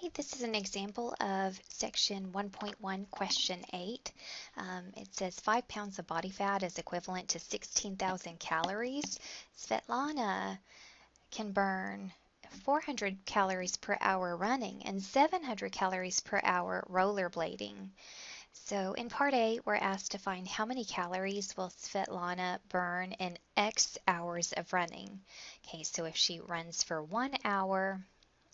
Hey, this is an example of section 1.1, question 8. It says 5 pounds of body fat is equivalent to 16,000 calories. Svetlana can burn 400 calories per hour running and 700 calories per hour rollerblading. So in part A, we're asked to find how many calories will Svetlana burn in X hours of running. Okay, so if she runs for 1 hour,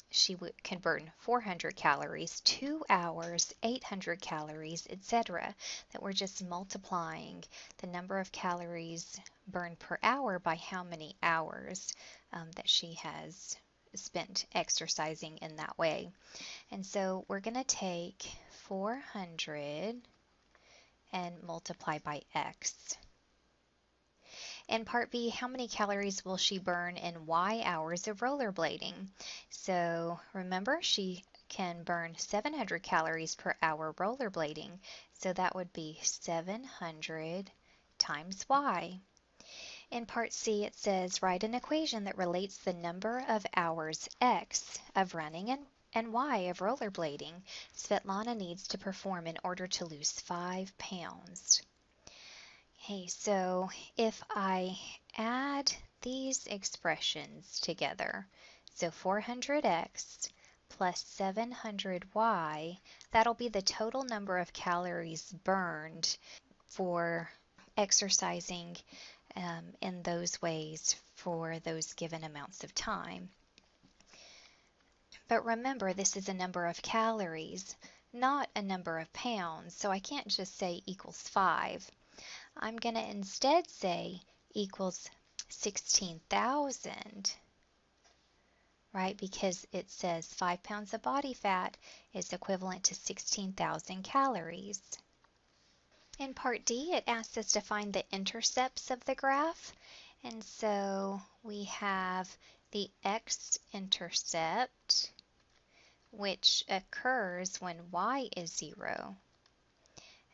she can burn 400 calories, 2 hours, 800 calories, etc. That we're just multiplying the number of calories burned per hour by how many hours that she has spent exercising in that way. And so we're going to take 400 and multiply by X. In part B, how many calories will she burn in Y hours of rollerblading? So remember, she can burn 700 calories per hour rollerblading. So that would be 700 times Y. In part C, it says write an equation that relates the number of hours X of running and Y of rollerblading Svetlana needs to perform in order to lose 5 pounds. Okay, so if I add these expressions together, so 400x plus 700y, that'll be the total number of calories burned for exercising in those ways for those given amounts of time. But remember, this is a number of calories, not a number of pounds, so I can't just say equals 5. I'm going to instead say equals 16,000, right? Because it says 5 pounds of body fat is equivalent to 16,000 calories. In part D, it asks us to find the intercepts of the graph. And so we have the x-intercept, which occurs when y is 0.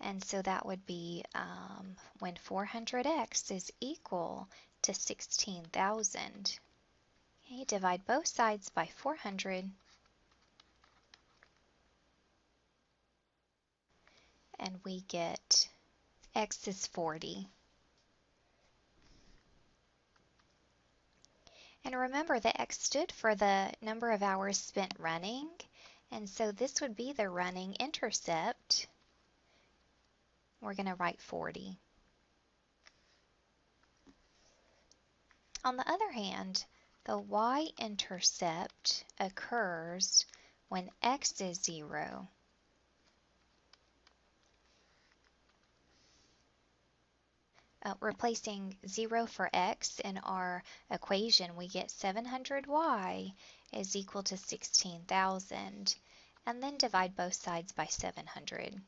And so that would be when 400x is equal to 16,000. Okay, divide both sides by 400. And we get x is 40. And remember, the x stood for the number of hours spent running. And so this would be the running intercept. We're going to write 40. On the other hand, the y-intercept occurs when x is 0. Replacing 0 for x in our equation, we get 700y is equal to 16,000. And then divide both sides by 700.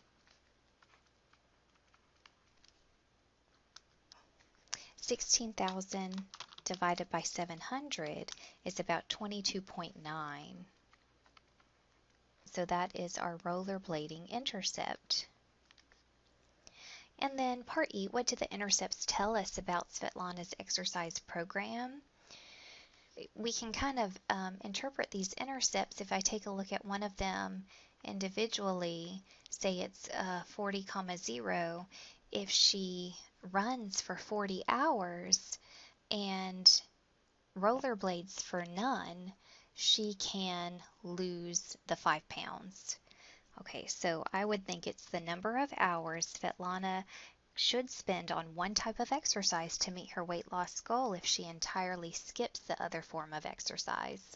16,000 divided by 700 is about 22.9. So that is our rollerblading intercept. And then part E, what do the intercepts tell us about Svetlana's exercise program? We can kind of interpret these intercepts if I take a look at one of them individually, say it's 40,0. If she runs for 40 hours and rollerblades for none, she can lose the 5 pounds. Okay, so I would think it's the number of hours Svetlana should spend on one type of exercise to meet her weight loss goal if she entirely skips the other form of exercise.